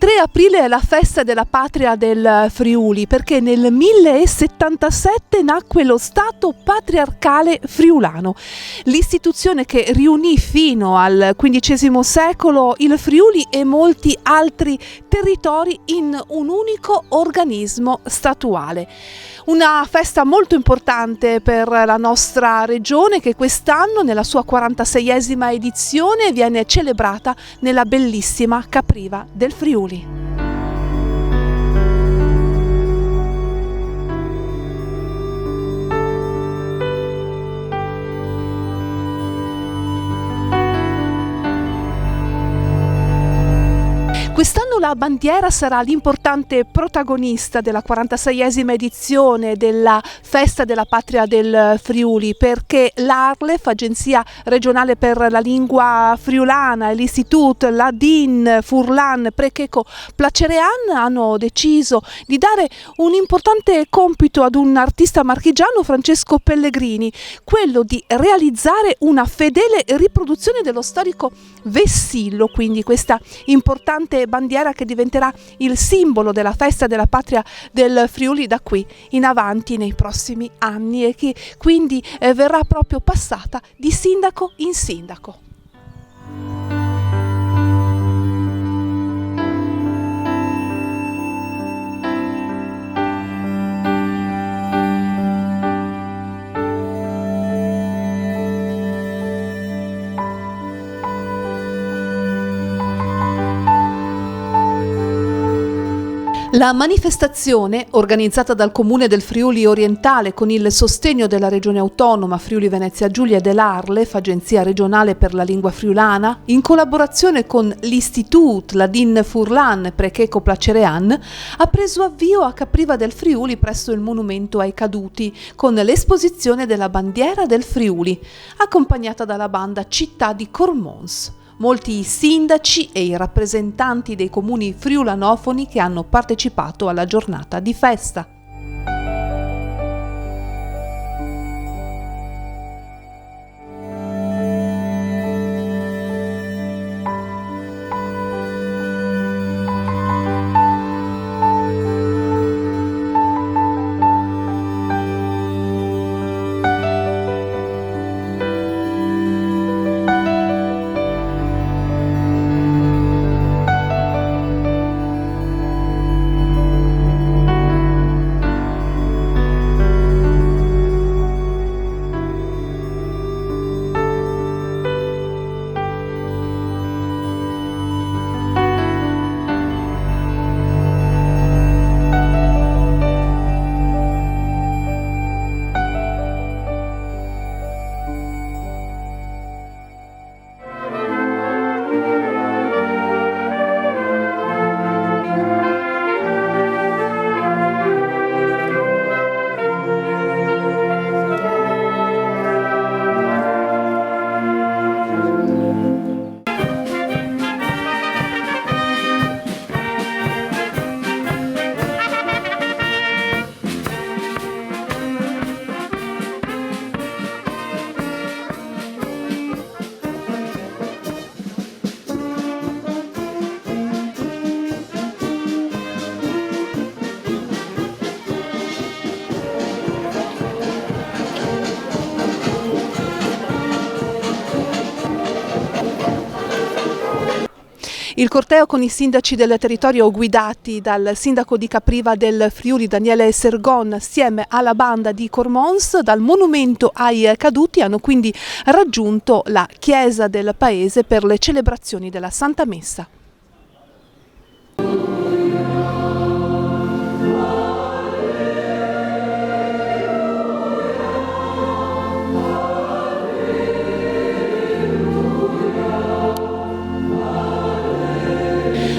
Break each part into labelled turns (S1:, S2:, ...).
S1: 3 aprile è la festa della patria del Friuli, perché nel 1077 nacque lo Stato patriarcale friulano, l'istituzione che riunì fino al XV secolo il Friuli e molti altri territori in un unico organismo statuale. Una festa molto importante per la nostra regione, che quest'anno nella sua 46esima edizione viene celebrata nella bellissima Capriva del Friuli. Quest'anno la bandiera sarà l'importante protagonista della 46esima edizione della Festa della Patria del Friuli, perché l'ARLEF, Agenzia Regionale per la Lingua Friulana, e l'Istituto Ladin Furlan Precheco Placerean hanno deciso di dare un importante compito ad un artista marchigiano, Francesco Pellegrini, quello di realizzare una fedele riproduzione dello storico vessillo, quindi questa importante bandiera che diventerà il simbolo della festa della patria del Friuli da qui in avanti nei prossimi anni, e che quindi verrà proprio passata di sindaco in sindaco. La manifestazione, organizzata dal Comune del Friuli Orientale con il sostegno della Regione Autonoma Friuli Venezia Giulia e dell'ARLEF, Agenzia Regionale per la Lingua Friulana, in collaborazione con l'Istitut Ladin Furlan Precheco Placerean, ha preso avvio a Capriva del Friuli presso il Monumento ai Caduti, con l'esposizione della bandiera del Friuli, accompagnata dalla banda Città di Cormons. Molti sindaci e i rappresentanti dei comuni friulanofoni che hanno partecipato alla giornata di festa. Il corteo con i sindaci del territorio, guidati dal sindaco di Capriva del Friuli Daniele Sergon, assieme alla banda di Cormons, dal monumento ai caduti, hanno quindi raggiunto la chiesa del paese per le celebrazioni della Santa Messa.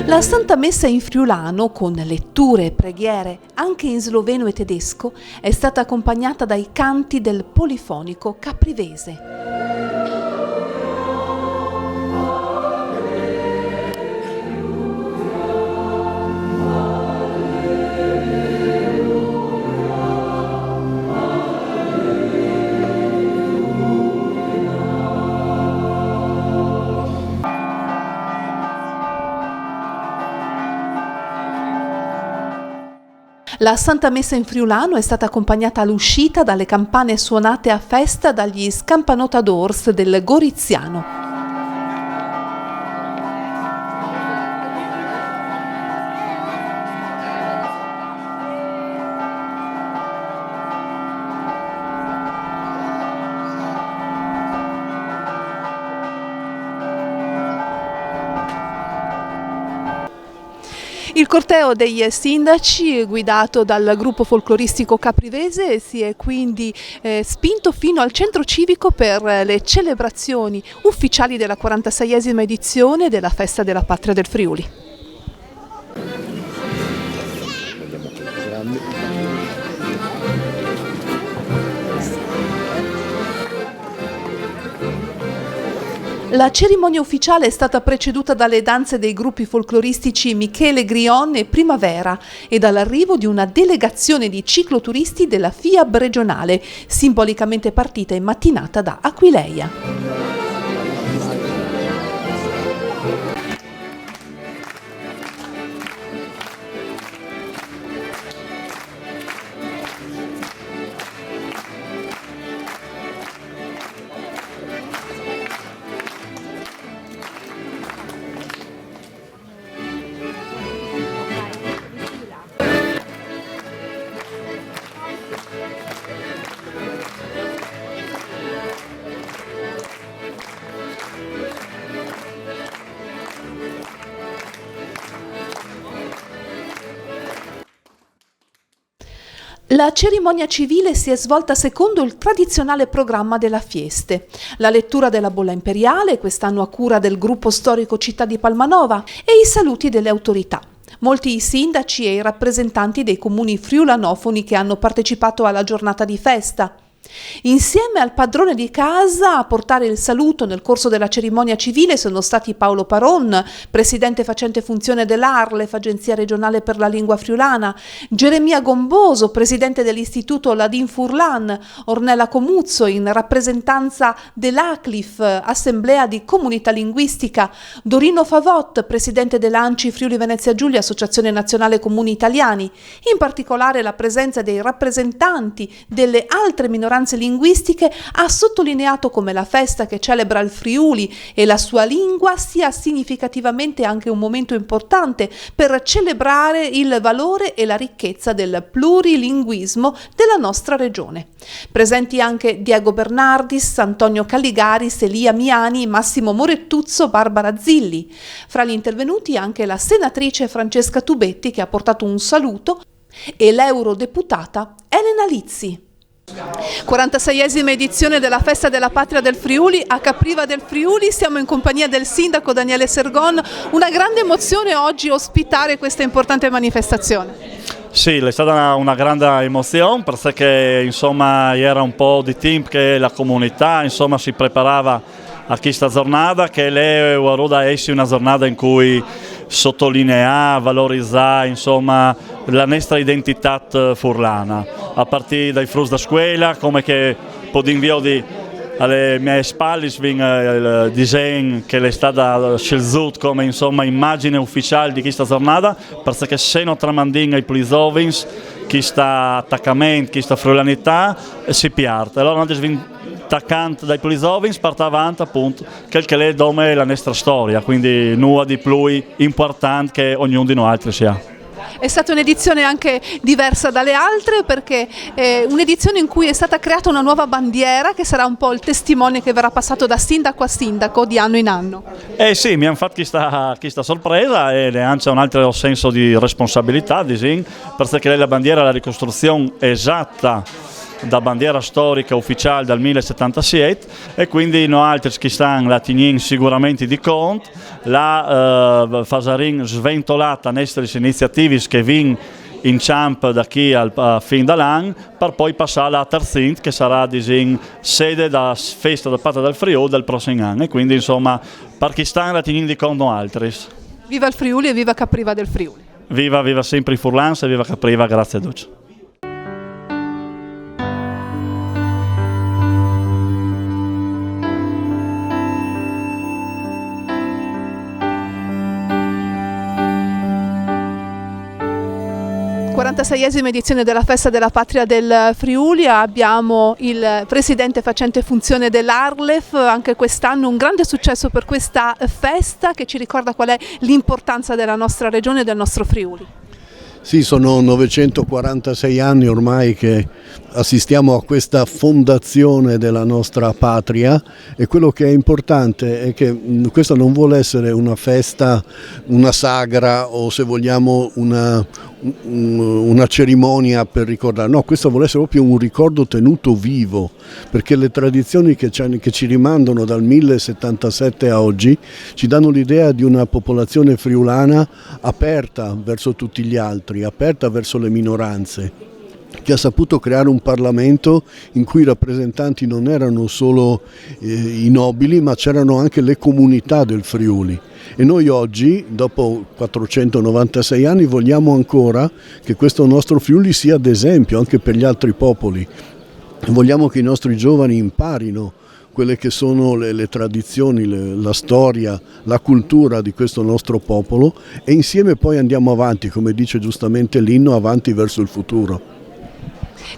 S1: La Santa Messa in friulano, con letture e preghiere anche in sloveno e tedesco, è stata accompagnata dai canti del polifonico caprivese. La Santa Messa in friulano è stata accompagnata all'uscita dalle campane suonate a festa dagli Scampanotadors del Goriziano. Il corteo degli sindaci, guidato dal gruppo folcloristico caprivese, si è quindi spinto fino al centro civico per le celebrazioni ufficiali della 46esima edizione della Festa della Patria del Friuli. La cerimonia ufficiale è stata preceduta dalle danze dei gruppi folcloristici Michele Grion e Primavera e dall'arrivo di una delegazione di cicloturisti della FIAB regionale, simbolicamente partita in mattinata da Aquileia. La cerimonia civile si è svolta secondo il tradizionale programma della Fieste. La lettura della bolla imperiale, quest'anno a cura del gruppo storico Città di Palmanova, e i saluti delle autorità. Molti i sindaci e i rappresentanti dei comuni friulanofoni che hanno partecipato alla giornata di festa. Insieme al padrone di casa a portare il saluto nel corso della cerimonia civile sono stati Paolo Paron, presidente facente funzione dell'Arlef, Agenzia regionale per la lingua friulana, Geremia Gomboso, presidente dell'istituto Ladin Furlan, Ornella Comuzzo in rappresentanza dell'ACLIF, Assemblea di Comunità Linguistica, Dorino Favot, presidente dell'ANCI Friuli Venezia Giulia, Associazione Nazionale Comuni Italiani, in particolare la presenza dei rappresentanti delle altre minoranze linguistiche ha sottolineato come la festa che celebra il Friuli e la sua lingua sia significativamente anche un momento importante per celebrare il valore e la ricchezza del plurilinguismo della nostra regione. Presenti anche Diego Bernardis, Antonio Calligaris, Elia Miani, Massimo Morettuzzo, Barbara Zilli. Fra gli intervenuti anche la senatrice Francesca Tubetti che ha portato un saluto e l'eurodeputata Elena Lizzi. 46esima edizione della Festa della Patria del Friuli a Capriva del Friuli, siamo in compagnia del sindaco Daniele Sergon, una grande emozione oggi ospitare questa importante manifestazione.
S2: Sì, è stata una grande emozione perché insomma era un po' di tempo che la comunità insomma si preparava a questa giornata che lei vorrà essere una giornata in cui sottolineare, valorizzare insomma la nostra identità furlana a partire dai frus da scuola come che podinvio di alle mie spalle il disegno che è stato scelto come insomma immagine ufficiale di questa giornata perché se non tramandino i più giovani questo attaccamento, questa frulanità si perde. Allora noi attaccante dai più giovani parte avanti appunto che è dove la nostra storia, quindi nulla di più importante che ognuno di noi altri sia.
S1: È stata un'edizione anche diversa dalle altre perché è un'edizione in cui è stata creata una nuova bandiera che sarà un po' il testimone che verrà passato da sindaco a sindaco di anno in anno.
S2: Sì, mi hanno fatto questa sorpresa e anche un altro senso di responsabilità, perché la bandiera è la ricostruzione esatta da bandiera storica ufficiale dal 1077 e quindi noi altri che stanno la teniamo sicuramente di conto, la fasarin sventolata nelle iniziative che vincono in camp da qui a fine dell'anno per poi passare alla Tarzint che sarà sede della festa da Patria del Friuli del prossimo anno e quindi insomma per chi stanno la teniamo di conto noi altri.
S1: Viva il Friuli e viva Capriva del Friuli!
S2: Viva sempre i Furlans e viva Capriva, grazie a tutti!
S1: 46esima edizione della Festa della Patria del Friuli, abbiamo il presidente facente funzione dell'Arlef, anche quest'anno un grande successo per questa festa che ci ricorda qual è l'importanza della nostra regione e del nostro Friuli.
S3: Sì, sono 946 anni ormai che assistiamo a questa fondazione della nostra patria e quello che è importante è che questa non vuole essere una festa, una sagra o se vogliamo una cerimonia per ricordare, no, questo vuole essere proprio un ricordo tenuto vivo, perché le tradizioni che ci rimandano dal 1077 a oggi ci danno l'idea di una popolazione friulana aperta verso tutti gli altri, aperta verso le minoranze, che ha saputo creare un Parlamento in cui i rappresentanti non erano solo i nobili, ma c'erano anche le comunità del Friuli. E noi oggi, dopo 496 anni, vogliamo ancora che questo nostro Friuli sia d'esempio anche per gli altri popoli. Vogliamo che i nostri giovani imparino quelle che sono le tradizioni, la storia, la cultura di questo nostro popolo e insieme poi andiamo avanti, come dice giustamente l'inno, avanti verso il futuro.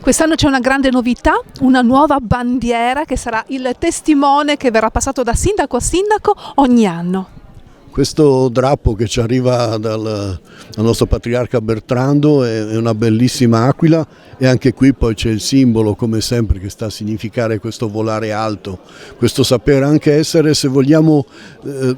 S1: Quest'anno c'è una grande novità, una nuova bandiera che sarà il testimone che verrà passato da sindaco a sindaco ogni anno.
S3: Questo drappo che ci arriva dal nostro patriarca Bertrando è una bellissima aquila e anche qui poi c'è il simbolo, come sempre, che sta a significare questo volare alto, questo sapere anche essere, se vogliamo,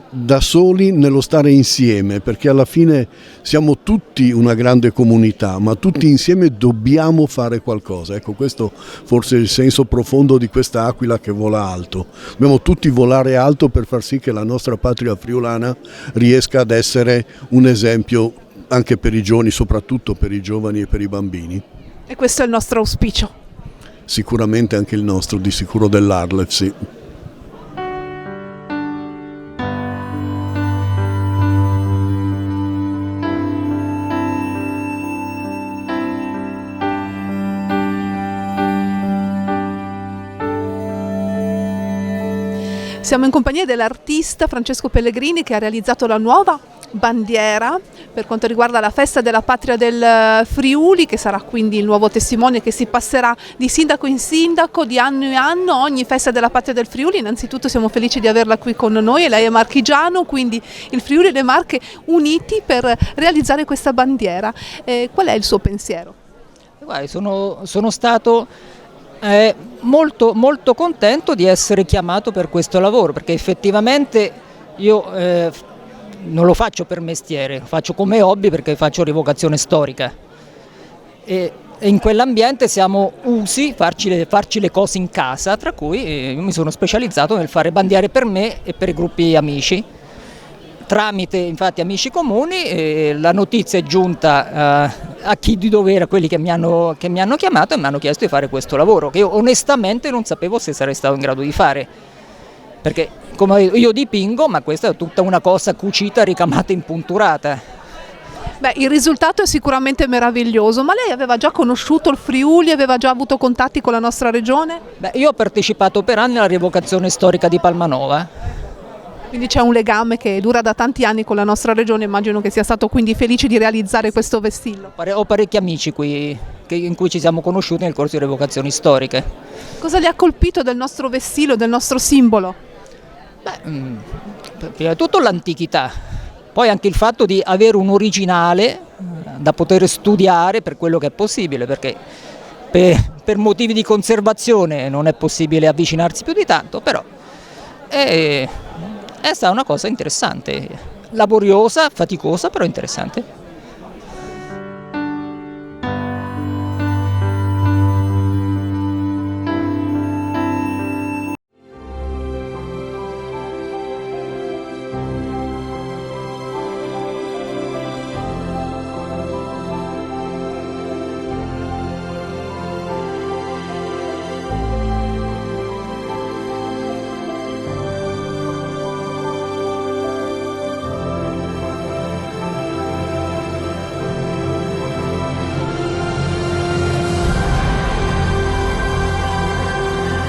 S3: da soli nello stare insieme, perché alla fine siamo tutti una grande comunità, ma tutti insieme dobbiamo fare qualcosa. Ecco, questo forse è il senso profondo di questa aquila che vola alto. Dobbiamo tutti volare alto per far sì che la nostra patria friulana riesca ad essere un esempio anche per i giovani, soprattutto per i giovani e per i bambini.
S1: E questo è il nostro auspicio.
S3: Sicuramente anche il nostro, di sicuro dell'Arlef, sì.
S1: Siamo in compagnia dell'artista Francesco Pellegrini che ha realizzato la nuova bandiera per quanto riguarda la Festa della Patria del Friuli, che sarà quindi il nuovo testimone che si passerà di sindaco in sindaco, di anno in anno, ogni Festa della Patria del Friuli. Innanzitutto siamo felici di averla qui con noi e lei è marchigiano, quindi il Friuli e le Marche uniti per realizzare questa bandiera. Qual è il suo pensiero?
S4: Guarda, sono stato molto, molto contento di essere chiamato per questo lavoro, perché effettivamente io non lo faccio per mestiere, lo faccio come hobby perché faccio rievocazione storica e in quell'ambiente siamo usi farci le cose in casa, tra cui io mi sono specializzato nel fare bandiere per me e per i gruppi amici. Tramite infatti amici comuni la notizia è giunta a chi di dovere, a quelli che mi hanno chiamato e mi hanno chiesto di fare questo lavoro che io onestamente non sapevo se sarei stato in grado di fare, perché come io dipingo, ma questa è tutta una cosa cucita, ricamata, impunturata.
S1: Beh, il risultato è sicuramente meraviglioso, ma lei aveva già conosciuto il Friuli, aveva già avuto contatti con la nostra regione?
S4: Beh, io ho partecipato per anni alla rievocazione storica di Palmanova.
S1: Quindi c'è un legame che dura da tanti anni con la nostra regione, immagino che sia stato quindi felice di realizzare questo vessillo.
S4: Ho parecchi amici qui in cui ci siamo conosciuti nel corso di rievocazioni storiche.
S1: Cosa le ha colpito del nostro vessillo, del nostro simbolo?
S4: Beh, prima di tutto l'antichità, poi anche il fatto di avere un originale da poter studiare per quello che è possibile, perché per motivi di conservazione non è possibile avvicinarsi più di tanto, però è stata una cosa interessante, laboriosa, faticosa, però interessante.